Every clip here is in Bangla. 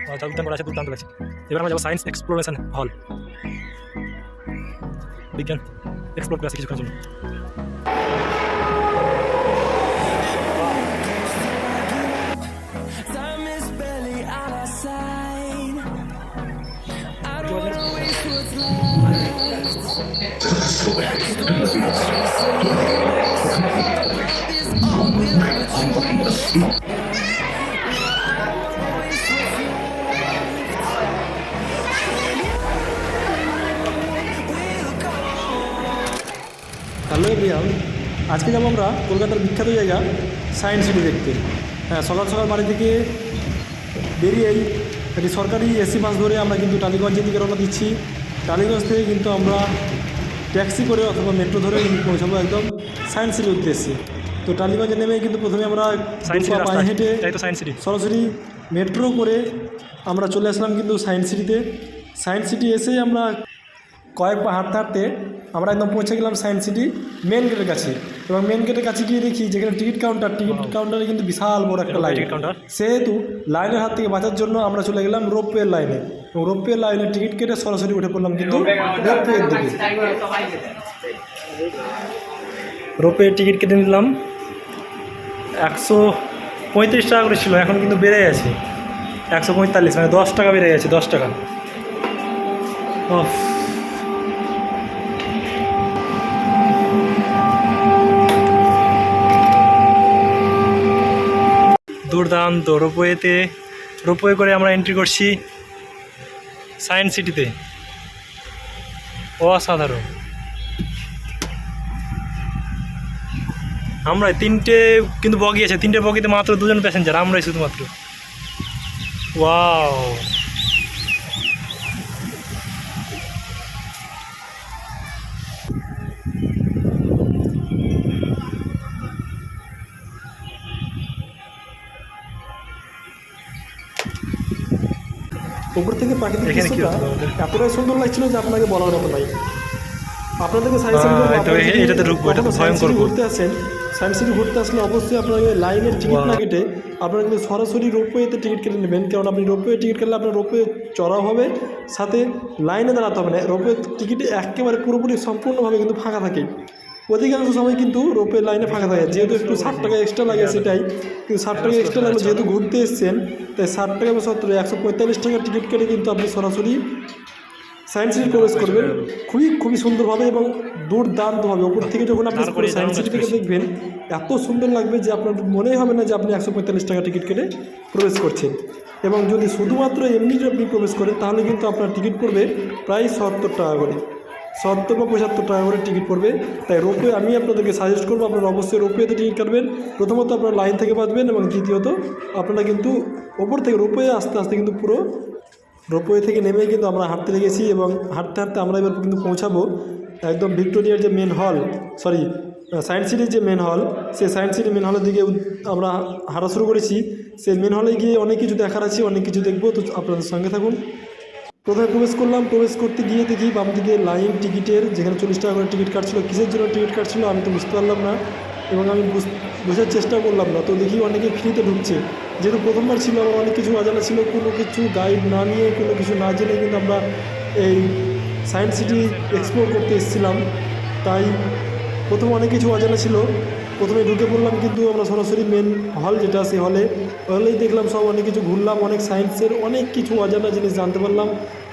যা উদ্যান করা আছে দুর্দান্ত লাগছে। এবার আমরা যাবো সায়েন্স এক্সপ্লোরেশন হল, বিজ্ঞান এক্সপ্লোর করে আসি কিছুক্ষণের জন্য। হ্যালো এভরিওয়ান, আজকে যাবো আমরা কলকাতার বিখ্যাত জায়গা সায়েন্স সিটি দেখতে। হ্যাঁ, সকাল সকাল বাড়ি থেকে বেরিয়েই একটি সরকারি এসি বাস ধরে আমরা কিন্তু টালিগঞ্জের দিকে রওনা দিচ্ছি। টালিগঞ্জ থেকে কিন্তু আমরা ট্যাক্সি করে অথবা মেট্রো ধরে কিন্তু পৌঁছাবো একদম সায়েন্স সিটির উদ্দেশ্যে। তো টালিগঞ্জে নেমে কিন্তু প্রথমে আমরা পায়ে হেঁটে সরাসরি মেট্রো করে আমরা চলে আসলাম কিন্তু সায়েন্স সিটিতে। সায়েন্স সিটি এসে আমরা কয়েক পা হাঁটতে হাঁটতে আমরা একদম পৌঁছে গেলাম সায়েন্স সিটি মেন গেটের কাছে। এবং মেন গেটের কাছে গিয়ে দেখি যেখানে টিকিট কাউন্টারে কিন্তু বিশাল বড় একটা লাইন। সেহেতু লাইনের হাত থেকে বাঁচার জন্য আমরা চলে গেলাম রোপওয়ের লাইনে, এবং রোপওয়ের লাইনে টিকিট কেটে সরাসরি উঠে পড়লাম কিন্তু রোপওয়ের দিকে। রোপওয়ের টিকিট কেটে নিলাম, 135 টাকা করে ছিল, এখন কিন্তু বেড়ে গেছে 145, মানে 10 টাকা বেড়ে গেছে, 10 টাকা। দুর্দান্ত রোপওয়ে করে আমরা এন্ট্রি করছি সায়েন্স সিটিতে। অসাধারণ। আমরা 3টে কিন্তু বগি আছে, 3টে বগিতে মাত্র 2জন প্যাসেঞ্জার, আমরাই শুধুমাত্র। ওয়াও, উপর থেকে প্রাকৃতিক দৃশ্যটা এতটাই সুন্দর লাগছিল যে আপনাকে বলার মতো নাই। আপনাদেরকে ঘুরতে আসেন, সায়েন্স সিটি ঘুরতে আসলে অবশ্যই আপনাকে লাইনের টিকিট না কেটে আপনারা কিন্তু সরাসরি রোপওয়েতে টিকিট কেটে নেবেন। কারণ আপনি রোপওয়ে টিকিট কাটলে আপনার রোপওয়ে চড়াও হবে, সাথে লাইনে দাঁড়াতে হবে না। রোপওয়ে টিকিটে একেবারে পুরোপুরি সম্পূর্ণভাবে কিন্তু ফাঁকা থাকে। অধিকাংশ সময় কিন্তু রোপওয়ে লাইনে ফাঁকা থাকে, যেহেতু একটু 60 টাকা এক্সট্রা লাগে সেটাই। কিন্তু 60 টাকা এক্সট্রা লাগলো, যেহেতু ঘুরতে এসছেন তাই 60 টাকা বা 145 টাকা টিকিট কেটে কিন্তু আপনি সরাসরি সায়েন্স সিটি প্রবেশ করবেন খুবই সুন্দরভাবে এবং দুর্দান্তভাবে। উপর থেকে যখন আপনি সায়েন্স সিটিকে দেখবেন এত সুন্দর লাগবে যে আপনার মনেই হবে না যে আপনি 145 টাকা টিকিট কেটে প্রবেশ করছেন। এবং যদি শুধুমাত্র এমনি আপনি প্রবেশ করেন তাহলে কিন্তু আপনার টিকিট পড়বে প্রায় 70 টাকা করে, 70 বা 75 টাকা করে টিকিট পড়বে। তাই রোপওয়ে আমি আপনাদেরকে সাজেস্ট করবো আপনারা অবশ্যই রোপওয়েতে টিকিট কাটবেন। প্রথমত আপনারা লাইন থেকে বাঁচবেন, এবং দ্বিতীয়ত আপনারা কিন্তু ওপর থেকে রোপওয়ে আস্তে আস্তে কিন্তু পুরো রোপওয়ে থেকে নেমে কিন্তু আমরা হাঁটতে লেগেছি। এবং হাঁটতে হাঁটতে আমরা এবার কিন্তু পৌঁছাবো একদম ভিক্টোরিয়ার যে মেন হল, সায়েন্স সিটির যে মেন হল, সেই সায়েন্স সিটির মেন হলের দিকে আমরা হাঁটা শুরু করেছি। সেই মেন হলে গিয়ে অনেক কিছু দেখার আছে, অনেক কিছু দেখবো, তো আপনাদের সঙ্গে থাকুন। প্রথমে প্রবেশ করলাম, প্রবেশ করতে গিয়ে দেখি বাম দিকে লাইন টিকিটের, যেখানে 40 টাকা করে টিকিট কাটছিল। কিসের জন্য টিকিট কাটছিল আমি তো বুঝতে পারলাম না, এবং আমি বোঝার চেষ্টা করলাম না। তো দেখি অনেকে ফ্রিতে ঢুকছে, যেহেতু প্রথমবার ছিল আমার অনেক কিছু অজানা ছিল। কোনো কিছু গাইড না নিয়ে, কোনো কিছু না জেনে কিন্তু আমরা এই সায়েন্স সিটি এক্সপ্লোর করতে এসেছিলাম, তাই প্রথমে অনেক কিছু অজানা ছিল। প্রথমে ঢুকে পড়লাম কিন্তু আমরা সরাসরি মেন হল যেটা, সেই হলেই দেখলাম সব অনেক কিছু ঘুরলাম, অনেক সায়েন্সের অনেক কিছু অজানা জিনিস জানতে পারলাম,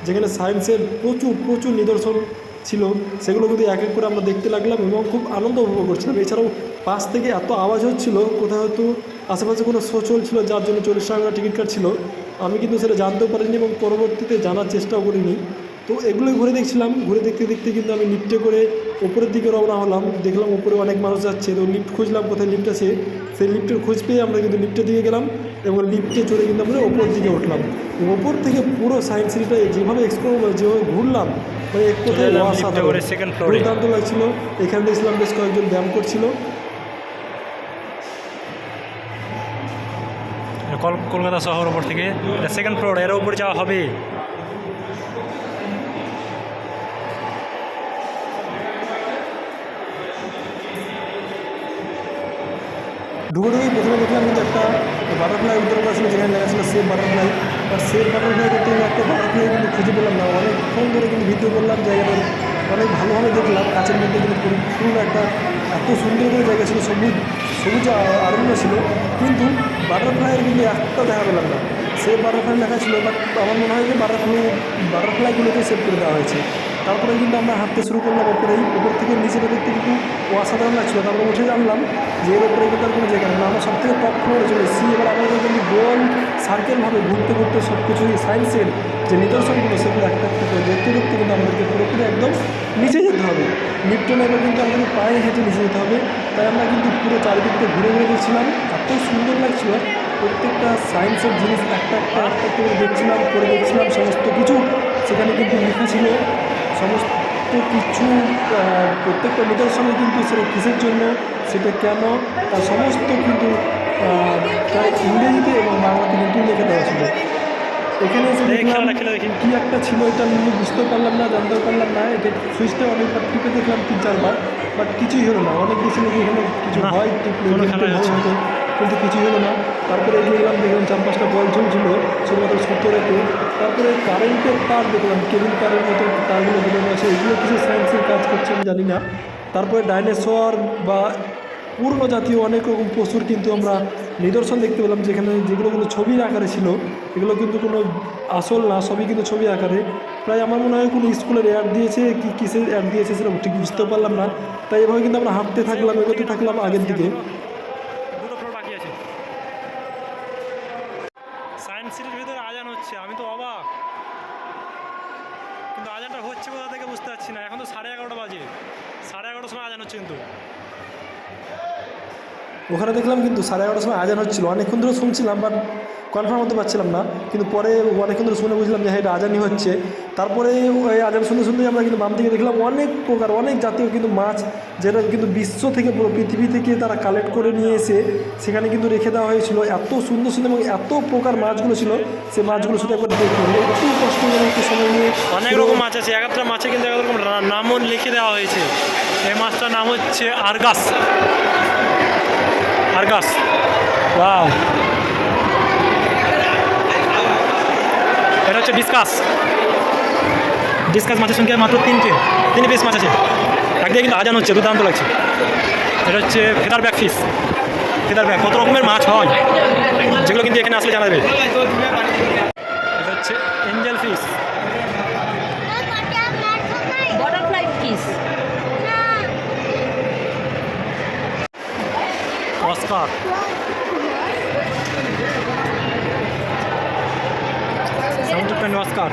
যেখানে সায়েন্সের প্রচুর নিদর্শন ছিল। সেগুলো কিন্তু এক এক করে আমরা দেখতে লাগলাম এবং খুব আনন্দ উপভোগ করছিলাম। এছাড়াও পাশ থেকে এত আওয়াজ হচ্ছিল, কোথায় হয়তো আশেপাশে কোনো শো চলছিল যার জন্য 40 টাকা টিকিট কাটছিল। আমি কিন্তু সেটা জানতেও পারিনি এবং পরবর্তীতে জানার চেষ্টাও করিনি। তো এগুলোই ঘুরে দেখছিলাম। ঘুরে দেখতে দেখতে কিন্তু আমি লিফটে করে ওপরের দিকে রওনা হলাম। দেখলাম ওপরে অনেক মানুষ যাচ্ছে, তো লিফট খুঁজলাম কোথায় লিফট আছে। সেই লিফটের খোঁজ পেয়ে আমরা কিন্তু লিফটের দিকে গেলাম এবং লিফটে চড়ে কিন্তু আমরা ওপর দিকে উঠলাম। ওপর থেকে পুরো সায়েন্স সিটিটা যেভাবে এক্সপ্লোর যেভাবে ঘুরলাম, মানে এক কোথায় দুর্দান্ত লাগছিল। এখানে দেখছিলাম বেশ কয়েকজন ব্যায়াম করছিল। কলকাতা শহর ওপর থেকে সেকেন্ড ফ্লোর, এর উপরে যাওয়া হবে। ঢুকে প্রথমে দেখলাম কিন্তু একটা বাটারফ্লাই উদ্ধার করা ছিল, যেখানে লেখা ছিল সেফ বাটারফ্লাই। আর সেফ বাটারফ্লাই করতে গেলে একটা বাটারফ্লাই কিন্তু খুঁজে পেলাম না, অনেকক্ষণ ধরে কিন্তু ভিডিও করলাম, জায়গাটা অনেক ভালোভাবে দেখলাম, কাছের মধ্যে কিন্তু পুরো একটা এত সুন্দর করে জায়গা ছিল, সবুজ সবুজ আরণ্য ছিল, কিন্তু বাটারফ্লাইয়ের কিন্তু একটা দেখা পেলাম না। সেফ বাটারফ্লাই লেখা ছিল, বাট আমার মনে হয় যে বাটারফ্লাইগুলোকে সেভ করে দেওয়া হয়েছে। তারপরে কিন্তু আমরা হাঁটতে শুরু করলাম উপর থেকে নিচেটা দেখতে কিন্তু অসাধারণ লাগছিল। তারপরে উঠে জানলাম যে এর উপরে কিন্তু আর কোনো জায়গা নেই, আমরা সব থেকে টপ ফ্লোরে চলে এসেছি। এবার আমাদের কিন্তু গোল সার্কেলভাবে ঘুরতে ঘুরতে সব কিছুই সায়েন্সের যে নিদর্শনগুলো সেগুলো একটা একটা করে দেখতে দেখতে কিন্তু আমাদেরকে পুরোপুরি একদম নিচে যেতে হবে। লিফটে নেবে কিন্তু আমাদেরকে পায়ে হেঁটে নিচে যেতে হবে। তাই আমরা কিন্তু পুরো চারিদিকটা ঘুরে ঘুরে দেখছিলাম, এত সুন্দর লাগছিল। প্রত্যেকটা সায়েন্সের জিনিস একটা একটা করে দেখছিলাম, করে দেখছিলাম, সমস্ত কিছু সেখানে কিন্তু লেখা ছিল, সমস্ত কিছু প্রত্যেকটা নিদর্শনে কিন্তু সেটা কিসের জন্য, সেটা কেন, তার সমস্ত কিন্তু তার ইংরেজিতে এবং বাংলাতে কিন্তু লিখে দেওয়া ছিল। এখানে এসে দেখলাম কি একটা ছিল, এটা আমি বুঝতে পারলাম না, জানতে পারলাম না। এটা সুইচটা অনেকবার টিপে দেখলাম 3-4 বার, বাট কিছুই হলো না। অনেক বেশি যে এখানে কিছু হয় টিপলে হতো, কিন্তু কিছুই হলো না। তারপরে এগিয়ে গেলাম, দেখলাম 4-5টা বল ঝুলছিল শুধুমাত্র সুতো রেখে। তারপরে কারেন্টের তার দেখলাম, কেবিল তারের মতো তারগুলো বেরোনো আছে, এগুলো কিছু সায়েন্সের কাজ করছে আমি জানি না। তারপরে ডাইনোসর বা পূর্ণ জাতীয় অনেক রকম পশুর কিন্তু আমরা নিদর্শন দেখতে পেলাম, যেগুলো ছবির আকারে ছিল। এগুলো কিন্তু কোনো আসল না, সবই কিন্তু ছবি আকারে। প্রায় আমার মনে হয় কোনো স্কুলের অ্যাড দিয়েছে কি কিসের অ্যাড দিয়েছে সেটা ঠিক বুঝতে পারলাম না। তাই এভাবে কিন্তু আমরা হাঁটতে থাকলাম, এগোতে থাকলাম আগের দিকে। দুটো ফ্লোর বাকি আছে। সায়েন্স সিটির ভিতরে আজান হচ্ছে, আমি তো অবাক, কিন্তু আজানটা হচ্ছে কোথা থেকে বুঝতে পারছি না। এখন তো 11:30 বাজে, 11:30 সময় আজান হচ্ছে কিন্তু। ওখানে দেখলাম কিন্তু 11:30 সময় আজান হচ্ছিলো, অনেকক্ষণ ধরে শুনছিলাম, বাট কনফার্ম হতে পারছিলাম না। কিন্তু পরে অনেকক্ষণ ধরে শুনে বুঝলাম যে হ্যাঁ এটা আজানই হচ্ছে। তারপরে ওই আজান শুনতে শুনতে আমরা কিন্তু বাম দিকে দেখলাম অনেক প্রকার, অনেক জাতীয় কিন্তু মাছ, যেটা কিন্তু বিশ্ব থেকে পুরো পৃথিবী থেকে তারা কালেক্ট করে নিয়ে এসে সেখানে কিন্তু রেখে দেওয়া হয়েছিল। এত সুন্দর সুন্দর এবং এত প্রকার মাছগুলো ছিল, সেই মাছগুলো শুধু একবার দেখুন, একটু কষ্ট করে একটু সময় নিয়ে। অনেক রকম মাছ আছে, এক একটা মাছে কিন্তু এক রকম নামও লিখে দেওয়া হয়েছে। এই মাছটার নাম হচ্ছে আরগাস। Argus, wow. এটা হচ্ছে ডিসকাস। ডিসকাস মাছের সংখ্যা মাত্র 3 পিস মাছ আছে। একদিকে কিন্তু আজান হচ্ছে, দুর্দান্ত লাগছে। এটা হচ্ছে feather back fish. Feather back, কত রকমের মাছ হয় যেগুলো কিন্তু এখানে আসলে জানা যাবে। এটা হচ্ছে Angel fish. Butterfly fish. Oscar. Sound pant Oscar.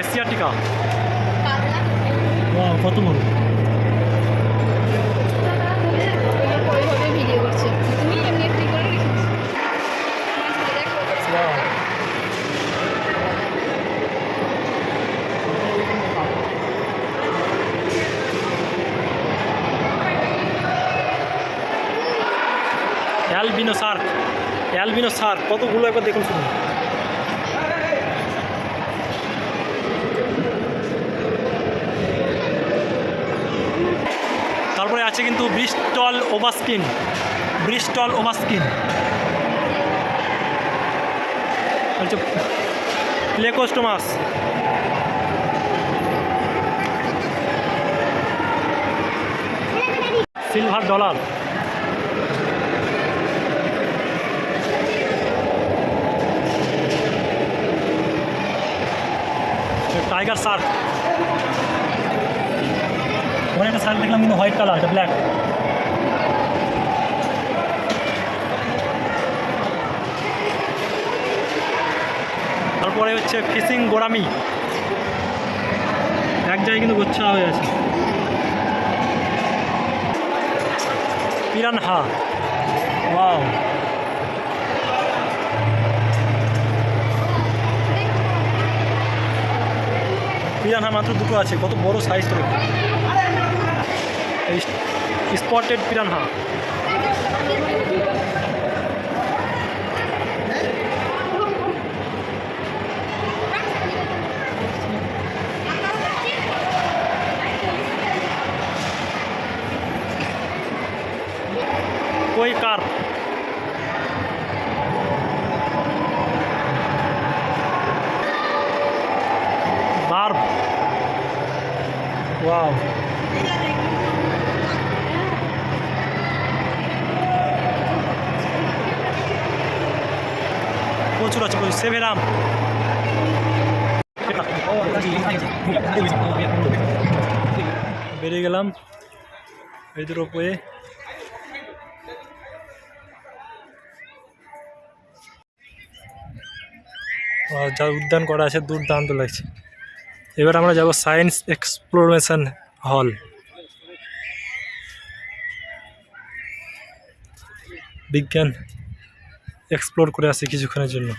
Asiatica. Wow, কত বড়। ভিডিও করছে, তুমি এমনি একটু করে রেখেছো। Wow. Albino Shark. Albino Shark কতগুলো, একবার দেখুন শুনুন। তারপরে আছে কিন্তু ব্রিস্টল ওভাস্কিন। ব্রিস্টল ওভাস্কিন হচ্ছে plecostomus. Silver dollar. Tiger Shark. ওখানে একটা শার্ক দেখলাম কিন্তু হোয়াইট কালার, এটা ব্ল্যাক। তারপরে হচ্ছে ফিশিং গোরামি, এক জায়গায় কিন্তু গোচ্ছা হয়ে আছে। Piranha, wow. পিরানহা মাত্র দুটো আছে, কত বড় সাইজটা দেখুন। Spotted piranha. कोई कार। बार्ब, वाओ, প্রচুর আছে প্রচুর। সেভেরাম, বেরিয়ে গেলাম এই তো রোপওয়ে। যা উদ্যান করা আছে দুর্দান্ত লাগছে। এবার আমরা যাব সায়েন্স এক্সপ্লোরেশন হল। বিজ্ঞান এক্সপ্লোর করে আসি কিছুক্ষণের জন্য।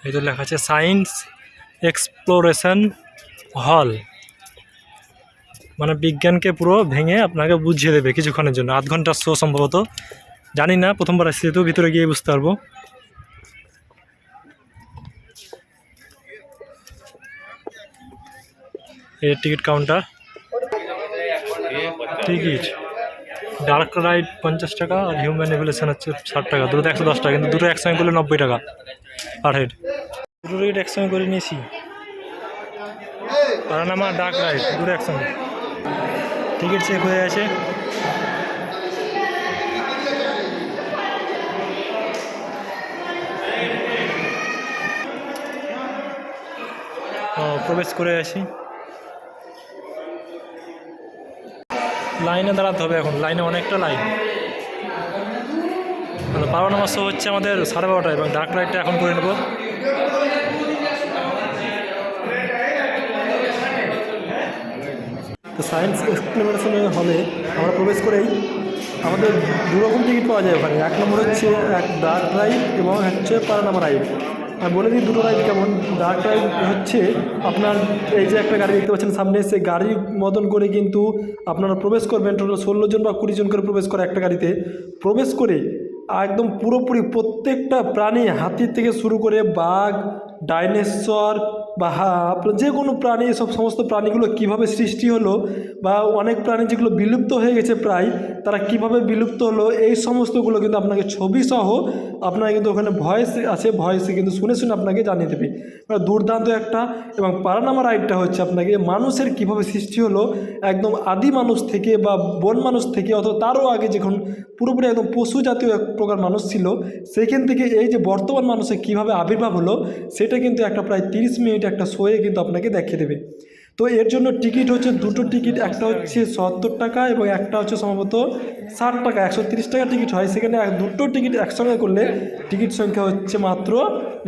এই তো লেখা আছে সায়েন্স এক্সপ্লোরেশন হল, মানে বিজ্ঞানকে পুরো ভেঙে আপনাকে বুঝিয়ে দেবে কিছুক্ষণের জন্য, আধ ঘন্টার শো সম্ভবত, জানি না, প্রথমবার আসছি তো, ভিতরে গিয়ে বুঝতে পারবো। এই ticket counter, ticket dark ride 50 টাকা আর হিউম্যান এভলিউশন হচ্ছে 60 টাকা, দুটো 110 টাকা, কিন্তু দুটো একসঙ্গে করলে 90 টাকা পার হেড। দুটো টিকিট একসঙ্গে করে নিয়েছি, পারানামা ডার্ক রাইড দুটো একসঙ্গে। টিকিট চেক হয়ে আছে, প্রবেশ করে আসি। লাইনে দাঁড়াতে হবে এখন, লাইনে অনেকটা লাইন। পারানামা শো হচ্ছে আমাদের 12:30 এবং ডার্ক রাইডটা এখন করে নেব। তো সায়েন্স এক্সপ্লোরেশন হলে আমরা প্রবেশ করেই আমাদের দুরকম টিকিট পাওয়া যায় ওখানে। এক নম্বর হচ্ছে এক ডার্ক রাইড এবং হচ্ছে পারানামা রাইড। আমি বলে দিই দুটো রাইড কেমন। ডার্ক রাইড হচ্ছে আপনার এই যে একটা গাড়ি দেখতে পাচ্ছেন সামনে, সে গাড়ির মতন করে কিন্তু আপনারা প্রবেশ করবেন। টোটাল 16 জন বা 20 জন করে প্রবেশ করে একটা গাড়িতে। প্রবেশ করে একদম পুরোপুরি প্রত্যেকটা প্রাণী, হাতির থেকে শুরু করে বাঘ, ডাইনোসর বা আপনার যে কোনো প্রাণী, এসব সমস্ত প্রাণীগুলো কিভাবে সৃষ্টি হলো, বা অনেক প্রাণী যেগুলো বিলুপ্ত হয়ে গেছে প্রায়, তারা কিভাবে বিলুপ্ত হলো, এই সমস্তগুলো কিন্তু আপনাকে ছবি সহ আপনার কিন্তু ওখানে ভয়েস আছে, ভয়েসে কিন্তু শুনে শুনে আপনাকে জানিয়ে দেবে। দুর্দান্ত একটা। এবং পারানামা রাইডটা হচ্ছে আপনাকে মানুষের কিভাবে সৃষ্টি হলো, একদম আদি মানুষ থেকে বা বন মানুষ থেকে, অথবা তারও আগে যখন পুরোপুরি একদম পশু জাতীয় এক প্রকার মানুষ ছিল, সেইখান থেকে এই যে বর্তমান মানুষের কীভাবে আবির্ভাব হলো, সেটা কিন্তু একটা প্রায় 30 মিনিট একটা শোয়ে কিন্তু আপনাকে দেখিয়ে দেবে। তো এর জন্য টিকিট হচ্ছে দুটো টিকিট, একটা হচ্ছে 70 টাকা এবং একটা হচ্ছে সম্ভবত 60 টাকা, 130 টাকা টিকিট হয়। সেখানে দুটো টিকিট একসঙ্গে করলে টিকিট সংখ্যা হচ্ছে মাত্র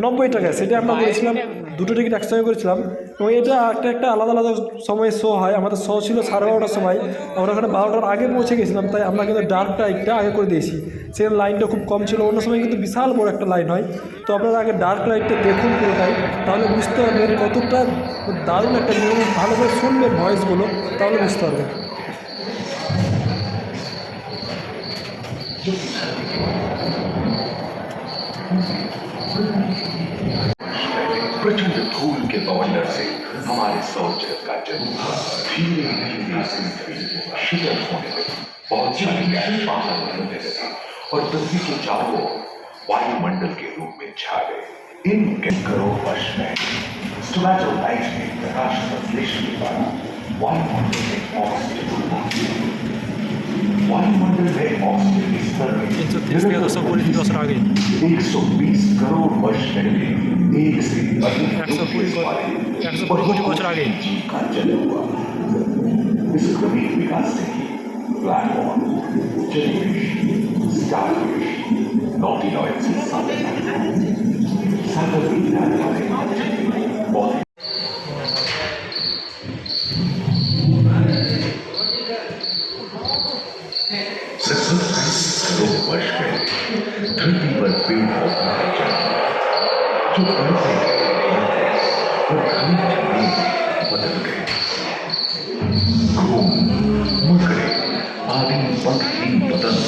90 টাকা। সেটা আমরা করেছিলাম, দুটো টিকিট একসঙ্গে করেছিলাম। এবং এটা একটা আলাদা আলাদা সময় শো হয়। আমাদের শো ছিল 12:30টার সময়, আমরা ওখানে 12টার আগে পৌঁছে গেছিলাম, তাই আমরা কিন্তু ডার্ক রাইডটা আগে করে দিয়েছি। সেখানে লাইনটা খুব কম ছিল, অন্য সময় কিন্তু বিশাল বড় একটা লাইন হয়। তো আপনারা আগে ডার্ক রাইডটা দেখুন পুরোটাই, তাহলে বুঝতে পারবেন কতটা দারুণ একটা নিয়ম। ভালো করে শুনবেন ভয়েসগুলো, তাহলে বুঝতে পারবেন। प्रचंड धूल के बवंडर से हमारे सौर जगत का जन्म हुआ। धीरे धीरे शीतल होने लगी और सारी गैस बाहर निकलने लगी और पृथ्वी के चारों ओर वायुमंडल के रूप में छा गए। इन करोड़ वर्ष में स्टोमैटोलाइट ने प्रकाश संश्लेषण के द्वारा वायुमंडल में ऑक्सीजन के स्तर में 330 आगे 120 करोड़ वर्ष पहले एक से अधिक 120 कोटि बছর आगे का जन्म हुआ। इस क्रमिक विकास से ही ब्लैक होल, जेलीफिश, स्टारफिश, नॉटिलॉइड से सागर विज्ञान बहुत वर्ष में धरती पर पेड़ पौधा जो बढ़ते गए और घने जंगल बदल गए। घूम मकड़े आदि पंखहीन पतंग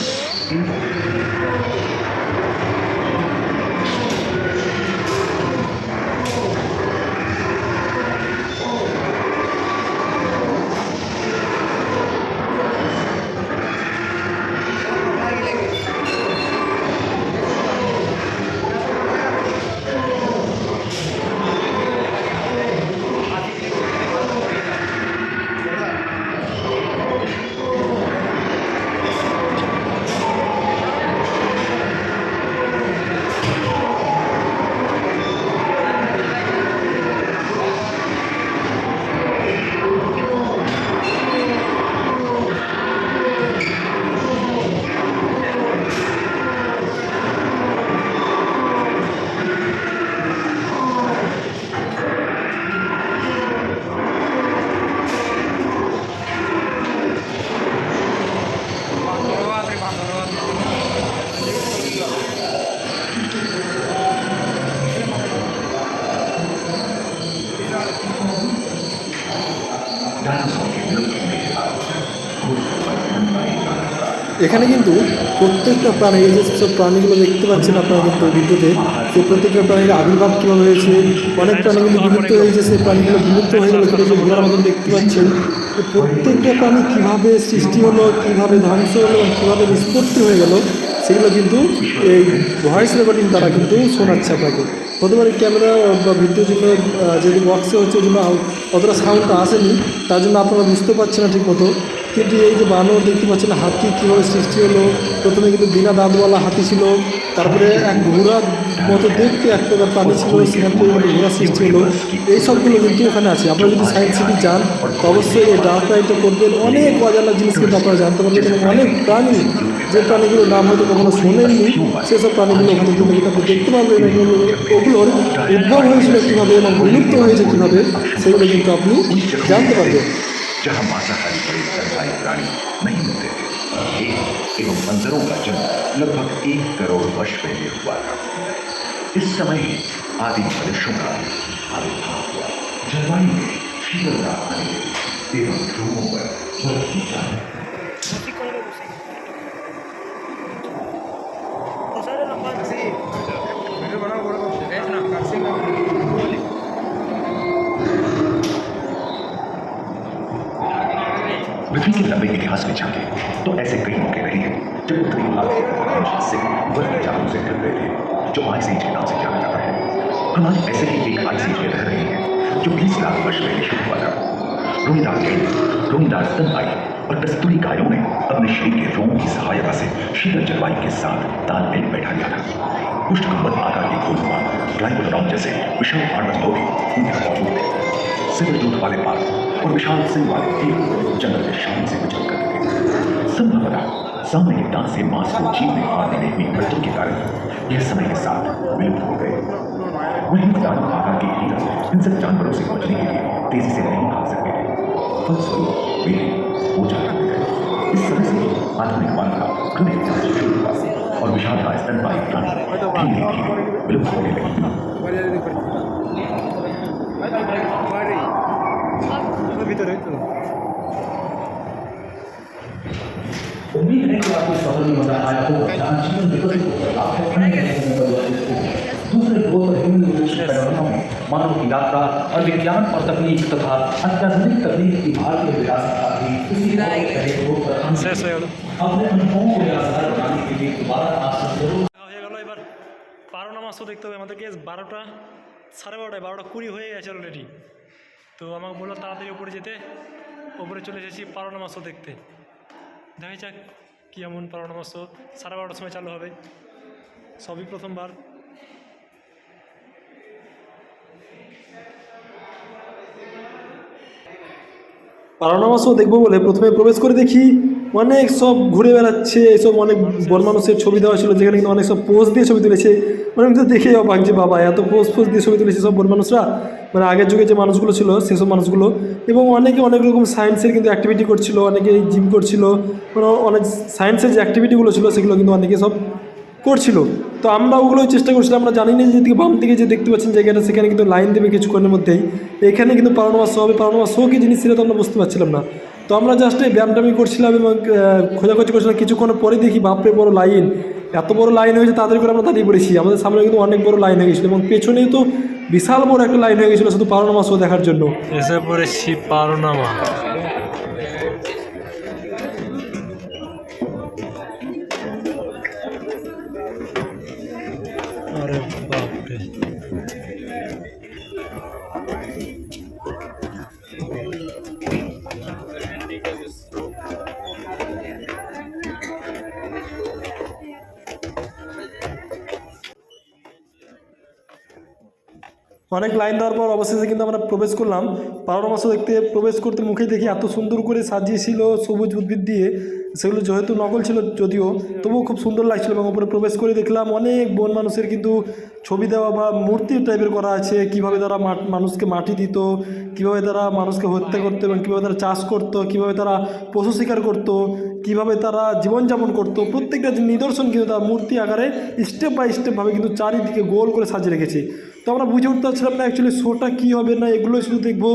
এখানে কিন্তু প্রত্যেকটা প্রাণী, এই যে সব প্রাণীগুলো দেখতে পাচ্ছেন আপনারা কিন্তু ভিডিওতে, সেই প্রত্যেকটা প্রাণীর আবির্ভাব কীভাবে হয়েছে। অনেক প্রাণী কিন্তু বিলুপ্ত হয়েছে, সেই প্রাণীগুলো বিলুপ্ত হয়ে গেল, সেটা যে ঘোড়ার মতন দেখতে পাচ্ছেন। তো প্রত্যেকটা প্রাণী কীভাবে সৃষ্টি হলো, কীভাবে ধ্বংস হলো, কীভাবে নিষ্পত্তি হয়ে গেল, সেগুলো কিন্তু এই ভয়েস রেকর্ডিং দ্বারা কিন্তু শোনাচ্ছে আপনাকে। হতে পারে ক্যামেরা বা ভিডিওর জন্য যেহেতু বক্সে হচ্ছে ওই জন্য অতটা সাউন্ডটা আসেনি, তার জন্য আপনারা বুঝতে পারছেন না ঠিক মতো। কিন্তু এই যে বানর দেখতে পাচ্ছেন, হাতি কীভাবে সৃষ্টি হলো, প্রথমে কিন্তু বিনা দাঁতওয়ালা হাতি ছিল, তারপরে এক ঘোড়ার মতো দেখতে এক প্রকার প্রাণী ছিল, সেখান থেকে কিন্তু ঘোড়ার সৃষ্টি হলো। এই সবগুলো কিন্তু ওখানে আছে। আপনারা যদি সায়েন্স সিটি যান তো অবশ্যই এই ডার্ক রাইডটা করবেন, অনেক অজানা জিনিস কিন্তু আপনারা জানতে পারবেন এবং অনেক প্রাণী, যে প্রাণীগুলোর নাম হয়তো কখনো শোনেননি, সেসব প্রাণীগুলো ওখানে কিন্তু আপনি দেখতে পারবেন এবং ওগুলোর উদ্ভব হয়েছিল কীভাবে এবং বিলুপ্ত হয়েছে কীভাবে, সেগুলো কিন্তু আপনি জানতে পারবেন। जहां मांसाहारी बड़े स्तनधारी प्राणी नहीं मिलते थे, एवं बंदरों का जन्म लगभग 1 करोड़ वर्ष पहले हुआ था। इस समय ही आदि मनुष्यों का आविर्भाव हुआ। जलवायु में शीतलता आने लगी एवं ध्रुवों पर बर्फ की चादर। पृथ्वी के लंबे इतिहास में झांके तो ऐसे कई मौके रहे हैं जब उत्तरी भाग के अधिकांश हिस्से बर्फ के चादरों से ढक गए थे, जो आइस एज के नाम से जाना जाता है। हम आज ऐसे ही एक आइस एज में रह रहे हैं जो 20 लाख वर्ष पहले शुरू हुआ था। रोईदार स्तनपायी और कस्तूरी गायों ने अपने शरीर के रोमों की सहायता से शीतल जलवायु के साथ तालमेल बैठा दिया था। पुष्टगुंबद आकार के खोलनुमा ट्राइबोडोरॉन जैसे विशाल आर्मस्टो भी उनमें मौजूद थे। सिर दूध वाले बाल और विशाल सिंह वाले तीर जंगल के शान से गुजर करते थे। संभवतः सामयिकता से मांस को जीव में पाने में हुई मृत्यु के कारण यह समय के साथ विलुप्त हो गए। वहीं दानव आकार के हिरण इन सब जानवरों से बचने के लिए तेजी से नहीं भाग सकते थे, फलस्वरूप वे पूजा करते गए। इस समय से आधुनिक मानव का क्रमिक विकास शुरू हुआ और विशालकाय स्तनपायी प्राणी धीरे धीरे विलुप्त होने लगे। उम्मीद है कि आपको सफल में मजा आया होगा। जहां जीवन विकसित होकर आपको अन्य रहने का व्यवस्थित हो। दूसरे दो हिंदी पैनोरमा में मानव की यात्रा और विज्ञान और तकनीक तथा अत्याधुनिक तकनीक की भारतीय विरासत का भी उसी अपने अनुभवों को यादगार बनाने के लिए दोबारा आपसे जरूर হয়ে গেল। এবার 12 মাসও দেখতে হবে আমাদেরকে। 12টা 12:30 12:20 হয়ে গেছে অলরেডি। তো আমাকে বললো তাড়াতাড়ি ওপরে যেতে, ওপরে চলে এসেছি 12 মাসও দেখতে। দেখা যাক কী এমন 12 মাসও 12:30টার সময় চালু হবে, সবই প্রথমবার। পারনামাসও দেখবো বলে প্রথমে প্রবেশ করে দেখি অনেক সব ঘুরে বেড়াচ্ছে, এসব অনেক বন মানুষের ছবি দেওয়া ছিল, যেখানে কিন্তু অনেক সব পোজ দিয়ে ছবি তুলেছে। মানে আমি তো দেখে অবাক যে বাবা এত পোজ দিয়ে ছবি তুলেছে সব বন মানুষরা, মানে আগের যুগে যে মানুষগুলো ছিল সেসব মানুষগুলো। এবং অনেকে অনেক রকম সায়েন্সের কিন্তু অ্যাক্টিভিটি করছিল, অনেকে জিম করছিল, মানে অনেক সায়েন্সের যে অ্যাক্টিভিটিগুলো ছিল সেগুলো কিন্তু অনেকে সব করছিল। তো আমরা ওগুলোই চেষ্টা করছিলাম। আমরা জানি না যেদিকে বাম দিকে যে দেখতে পাচ্ছেন জায়গাটা, সেখানে কিন্তু লাইন দেবে কিছুক্ষণের মধ্যেই। এখানে কিন্তু 12 মাস হবে, 12 মাস কি জিনিস সেটা তো আমরা বুঝতে পারছিলাম না। তো আমরা জাস্ট এই ব্যায়ামটামি করছিলাম এবং খোঁজাখুঁজি করছিলাম। কিছুক্ষণ পরে দেখি বাপরে বড় লাইন, এত বড় লাইন হয়েছে, তাড়াতাড়ি করে আমরা দাঁড়িয়ে পড়েছি। আমাদের সামনে কিন্তু অনেক বড় লাইন হয়ে গেছিলো এবং পেছনেও তো বিশাল বড় একটা লাইন হয়ে গেছিলো শুধু 12 মাস দেখার জন্য। এসে পড়েছি 12 মাস। আরে বাপরে, অনেক লাইন দেওয়ার পর অবশেষে কিন্তু আমরা প্রবেশ করলাম 12 মাসও দেখতে। প্রবেশ করতে মুখে দেখি এত সুন্দর করে সাজিয়েছিল সবুজ উদ্ভিদ দিয়ে, সেগুলো যেহেতু নকল ছিল যদিও, তবুও খুব সুন্দর লাগছিল। এবং উপরে প্রবেশ করে দেখলাম অনেক বন মানুষের কিন্তু ছবি দেওয়া বা মূর্তি টাইপের করা আছে, কীভাবে তারা মানুষকে মাটি দিত, কীভাবে তারা মানুষকে হত্যা করতো এবং কীভাবে তারা চাষ করতো, কীভাবে তারা পশু শিকার করতো, কীভাবে তারা জীবনযাপন করতো, প্রত্যেকটা নিদর্শন কিন্তু তারা মূর্তি আকারে স্টেপ বাই স্টেপভাবে কিন্তু চারিদিকে গোল করে সাজিয়ে রেখেছে। তো আমরা বুঝে উঠতে পারছিলাম না অ্যাকচুয়ালি শোটা কী হবে, না এগুলোই শুধু দেখবো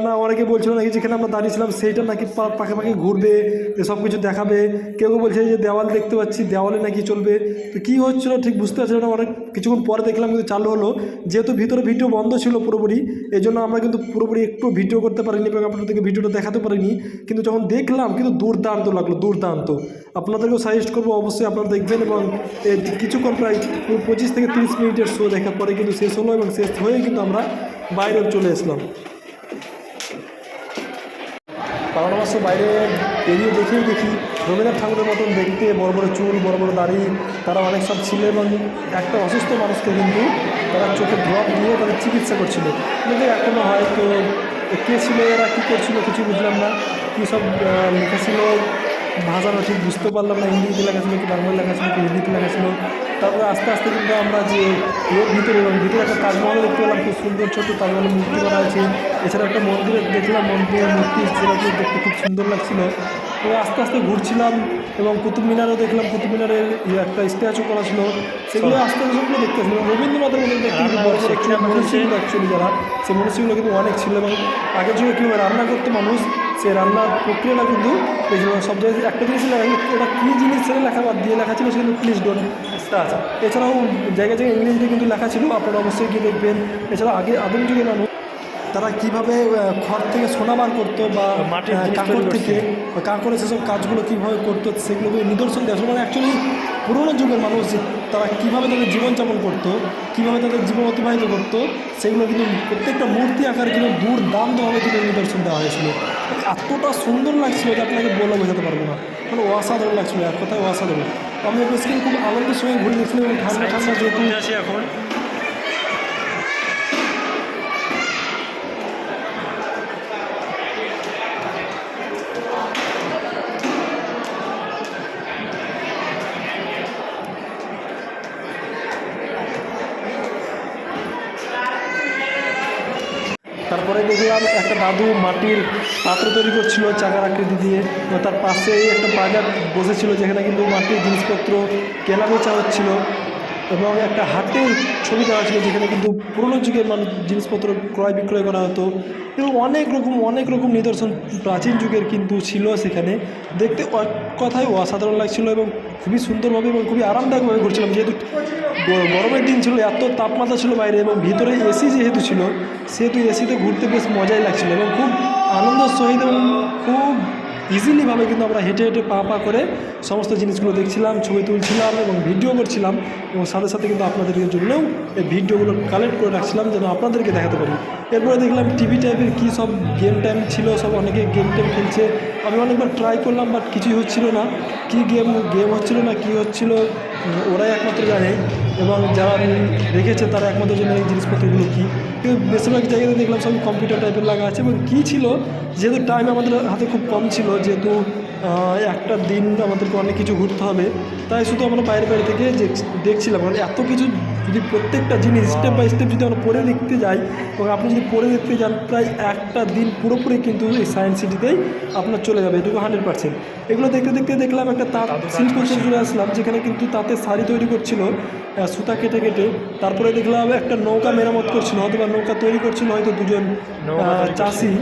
না অনেকে বলছিল নাকি যেখানে আমরা দাঁড়িয়েছিলাম সেইটা নাকি পাখে পাখে ঘুরবে, সব কিছু দেখাবে। কেউ কেউ বলছে যে দেওয়াল দেখতে পাচ্ছি, দেওয়ালে নাকি চলবে। তো কী হচ্ছিলো ঠিক বুঝতে পারছিল না। অনেক কিছুক্ষণ পরে দেখলাম কিন্তু চালু হলো। যেহেতু ভিতরে ভিডিও বন্ধ ছিল পুরোপুরি, এই জন্য আমরা কিন্তু পুরোপুরি একটু ভিডিও করতে পারিনি এবং আপনাদেরকে ভিডিওটা দেখাতে পারিনি। কিন্তু যখন দেখলাম কিন্তু দুর্দান্ত লাগলো, দুর্দান্ত। আপনাদেরকেও সাজেস্ট করবো অবশ্যই আপনারা দেখবেন। এবং কিছুক্ষণ প্রায় 25 থেকে 30 মিনিটের শো দেখার পরে কিন্তু শেষ হলো এবং শেষ হয়ে কিন্তু আমরা বাইরে চলে আসলাম। কারণ অবশ্য বাইরে বেরিয়ে দেখি রবীন্দ্রনাথ ঠাকুরের মতন দেখতে, বড় বড় চুল, বড় বড় দাড়ি, তারা অনেক সব ছিল এবং একটা অসুস্থ মানুষকে কিন্তু তারা চোখে ড্রপ দিয়ে তাদের চিকিৎসা করছিল। কিন্তু এখনও হয়তো কে ছিল, এরা কী করছিল কিছু বুঝলাম না। কী সব লেখা ছিল ভাষাটা ঠিক বুঝতে পারলাম না, ইংরেজিতে লেখা ছিল কি বাংলায় লেখা ছিল কি হিন্দিতে লেখা ছিল। তারপরে আস্তে আস্তে কিন্তু আমরা যে এর ভিতরে এবং ভিতরে একটা তাজমহল দেখতে পেলাম, খুব সুন্দর ছোট্ট তাজমহলের মূর্তি করা আছে। এছাড়া একটা মন্দিরে দেখলাম, মন্দিরের মূর্তি যেটাকে দেখতে খুব সুন্দর লাগছিলো। তো আস্তে আস্তে ঘুরছিলাম এবং কুতুব মিনারও দেখলাম, কুতুব মিনারের একটা স্ট্যাচু করা ছিল, সেগুলো আস্তে আস্তে সবগুলো দেখতেছিলাম। রবীন্দ্রনাথের মধ্যে মনীষীগুলো অ্যাকচুয়ালি যারা, সেই মনীষীগুলো কিন্তু অনেক ছিল। এবং আগের যুগে কীভাবে রান্না করতো মানুষ, সেই রান্নার প্রক্রিয়াটা কিন্তু দেখছিলাম। সব জায়গায় একটা জিনিস লেখা, ওটা কী জিনিস সেটা লেখা বাদ দিয়ে লেখা ছিল সেগুলো প্লিজ ডোন্ট টাচ। এছাড়াও জায়গায় জায়গায় ইংরেজিতে কিন্তু লেখা ছিল, আপনারা অবশ্যই গিয়ে দেখবেন। এছাড়া আদিম যুগে মানুষ তারা কীভাবে খড় থেকে সোনা বার করতো বা কাঁকড় থেকে কাঁকড়ে সেসব কাজগুলো কীভাবে করতো সেগুলোকে নিদর্শন দেওয়া। মানে অ্যাকচুয়ালি পুরোনো যুগের মানুষ তারা কীভাবে তাদের জীবনযাপন করতো, কীভাবে তাদের জীবন অতিবাহিত করতো, সেগুলো কিন্তু প্রত্যেকটা মূর্তি আকারে কিন্তু দুর্দান্তভাবে কিন্তু নিদর্শন দেওয়া হয়েছিল। এতটা সুন্দর লাগছিল যে আপনাকে বলে বোঝাতে পারবো না, মানে অসাধারণ লাগছিলো, এক কথায় অসাধারণ। আমি বেসিক্যালি খুব আনন্দের সময় ঘুরে গেছিলাম এবং ঠান্ডা ঠান্ডা যেহেতু আছি এখন। তারপরে দেখলাম একটা দাদু মাটির পাত্র তৈরি করছিল চাকার আকৃতি দিয়ে। তার পাশেই একটা বাজার বসেছিল যেখানে কিন্তু মাটির জিনিসপত্র কেনা বেচা হচ্ছিল এবং একটা হাটের ছবি দেওয়া ছিল যেখানে কিন্তু পুরনো যুগের মানুষ জিনিসপত্র ক্রয় বিক্রয় করা হতো এবং অনেক রকম নিদর্শন প্রাচীন যুগের কিন্তু ছিল সেখানে। দেখতে কথায় অসাধারণ লাগছিল এবং খুবই সুন্দরভাবে এবং খুবই আরামদায়কভাবে ঘুরছিলাম। যেহেতু গরমের দিন ছিল, এত তাপমাত্রা ছিল বাইরে এবং ভিতরে এসি যেহেতু ছিল, সেহেতু এসিতে ঘুরতে বেশ মজাই লাগছিল এবং খুব আনন্দ সহিত এবং খুব ইজিলিভাবে কিন্তু আমরা হেঁটে হেঁটে পা করে সমস্ত জিনিসগুলো দেখছিলাম, ছবি তুলছিলাম এবং ভিডিও করছিলাম এবং সাথে সাথে কিন্তু আপনাদের জন্যও এই ভিডিওগুলো কালেক্ট করে রাখছিলাম যেন আপনাদেরকে দেখাতে পারি। এরপরে দেখলাম টিভি টাইপের কী সব গেম টাইম ছিল, সব অনেকে গেম টেম খেলছে। আমি অনেকবার ট্রাই করলাম বাট কিছুই হচ্ছিল না, কী গেম হচ্ছিল না কী হচ্ছিল ওরাই একমাত্র জানে এবং যারা রেখেছে তারা একমাত্র জানে এই জিনিসপত্রগুলো কী। কিন্তু বেশিরভাগ জায়গাতে দেখলাম সব কম্পিউটার টাইপের লাগা আছে এবং কী ছিল, যেহেতু টাইম আমাদের হাতে খুব কম ছিল, যেহেতু একটা দিন আমাদেরকে অনেক কিছু ঘুরতে হবে, তাই শুধু আমরা বাইরে থেকে দেখছিলাম। মানে এত কিছু যদি প্রত্যেকটা জিনিস স্টেপ বাই স্টেপ যদি আমরা পড়ে দেখতে যাই এবং আপনি যদি পড়ে দেখতে যান প্রায় একটা দিন পুরোপুরি কিন্তু এই সায়েন্স সিটিতেই আপনার চলে যাবে, এটুকু 100%। এগুলো দেখতে দেখতে দেখলাম একটা তাঁত শিল্প চলে আসলাম যেখানে কিন্তু তাঁতের শাড়ি তৈরি করছিল সুতা কেটে কেটে। তারপরে দেখলাম একটা নৌকা মেরামত করছিল, হয়তো বা নৌকা তৈরি করছিল হয়তো দুজন চাষি।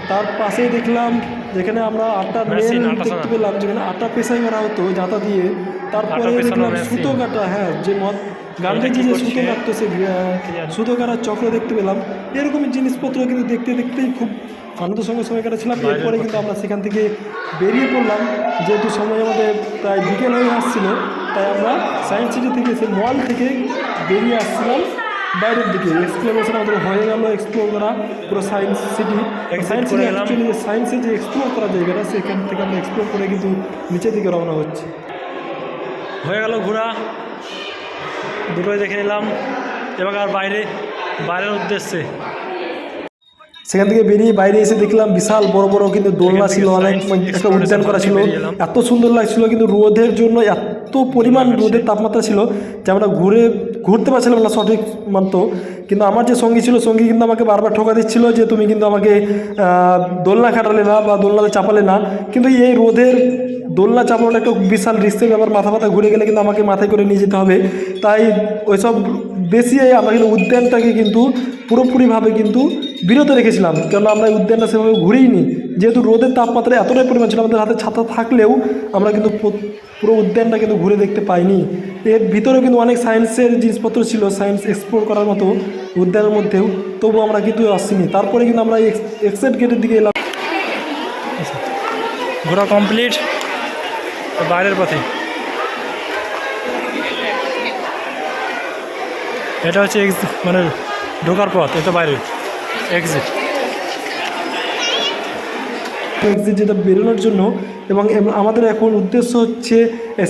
তার পাশেই দেখলাম যেখানে আমরা আটা মেল দেখতে পেলাম, যেখানে আটা পেশাই করা হতো জাঁতা দিয়ে। তারপরে দেখলাম সুতো কাটা, হ্যাঁ যে গান্ধীজি যে সুতো কাটতো সে সুতো কাটার চক্র দেখতে পেলাম। এরকমই জিনিসপত্র কিন্তু দেখতে দেখতেই খুব আনন্দের সঙ্গে সময় কাটাচ্ছিলাম। এরপরে কিন্তু আমরা সেখান থেকে বেরিয়ে পড়লাম, যেহেতু সময় আমাদের প্রায় বিকেল হয়ে আসছিলো, তাই আমরা সায়েন্স সিটি থেকে সেই মল থেকে বেরিয়ে আসছিলাম বাইরের দিকে। এক্সপ্লোরেশন আমাদের হয়ে গেল, এক্সপ্লোর করা পুরো science city. Science city actually যে সায়েন্সের যে এক্সপ্লোর করা জায়গাটা, সেখান থেকে আমরা এক্সপ্লোর করে কিন্তু নিচের দিকে রওনা হচ্ছে। হয়ে গেল ঘোরা, দুটোই দেখে নিলাম। এবার আর বাইরের উদ্দেশ্যে সেখান থেকে বেরিয়ে বাইরে এসে দেখলাম বিশাল বড় বড় কিন্তু দোলনা ছিল, অনেক একটা উদ্যান করা ছিল, এত সুন্দর লাগছিল। কিন্তু রোদের জন্য এত পরিমাণ রোদের তাপমাত্রা ছিল যে আমরা ঘুরতে পারছিলাম না সঠিক মতো। কিন্তু আমার যে সঙ্গী ছিল, সঙ্গী কিন্তু আমাকে বারবার ঠকা দিচ্ছিল যে তুমি কিন্তু আমাকে দোলনা খাটালে না বা দোলনাতে চাপালে না। কিন্তু এই রোদের দোলনা চাপানোটা একটা বিশাল রিস্কের ব্যাপার, মাথা ঘুরে গেলে কিন্তু আমাকে মাথায় করে নিয়ে যেতে হবে। তাই ওইসব বেশি আমরা কিন্তু উদ্যানটাকে কিন্তু পুরোপুরিভাবে কিন্তু বিরত রেখেছিলাম, কেননা আমরা এই উদ্যানটা সেভাবে ঘুরেইনি। যেহেতু রোদের তাপমাত্রা এতটাই পরিমাণ ছিল, আমাদের হাতে ছাতা থাকলেও আমরা কিন্তু পুরো উদ্যানটা কিন্তু ঘুরে দেখতে পাইনি। এর ভিতরেও কিন্তু অনেক সায়েন্সের জিনিসপত্র ছিল, সায়েন্স এক্সপ্লোর করার মতো উদ্যানের মধ্যেও, তবুও আমরা কিন্তু আসিনি। তারপরে কিন্তু আমরা এক্সিট গেটের দিকে এলাম। ঘোরা কমপ্লিট, বাইরের পথে। এটা হচ্ছে মানে ঢোকার পথ, এটা বাইরের এক্সিট। এক্সিট যেটা বেরোনোর জন্য, এবং আমাদের এখন উদ্দেশ্য হচ্ছে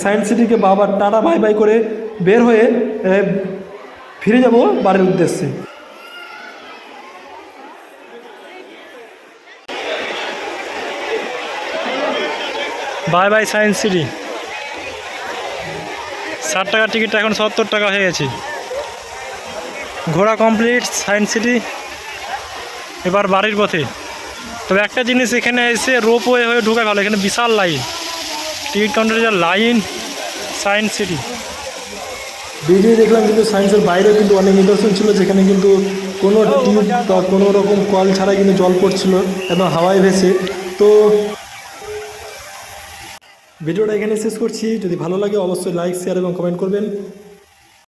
সায়েন্স সিটিকে বাবার টাটা বাই বাই করে বের হয়ে ফিরে যাব বাড়ির উদ্দেশ্যে। Bye bye science city. 60 টাকার টিকিটটা এখন 70 টাকা হয়ে গেছে। ঘোরা কমপ্লিট সায়েন্স সিটি, এবার বাড়ির পথে। তবে একটা জিনিস, এখানে এসে রোপওয়ে হয়ে ঢোকায় ভালো, এখানে বিশাল লাইন, টিকিট কাউন্টারে যা লাইন। সায়েন্স সিটি বেরিয়ে দেখলাম কিন্তু সায়েন্সের বাইরেও কিন্তু অনেক নিদর্শন ছিল, যেখানে কিন্তু কোনো টিউব বা কোনো রকম কল ছাড়াই কিন্তু জল পড়ছিল একদম হাওয়ায় ভেসে। তো ভিডিওটা এখানে শেষ করছি। যদি ভালো লাগে অবশ্যই লাইক, শেয়ার এবং কমেন্ট করবেন।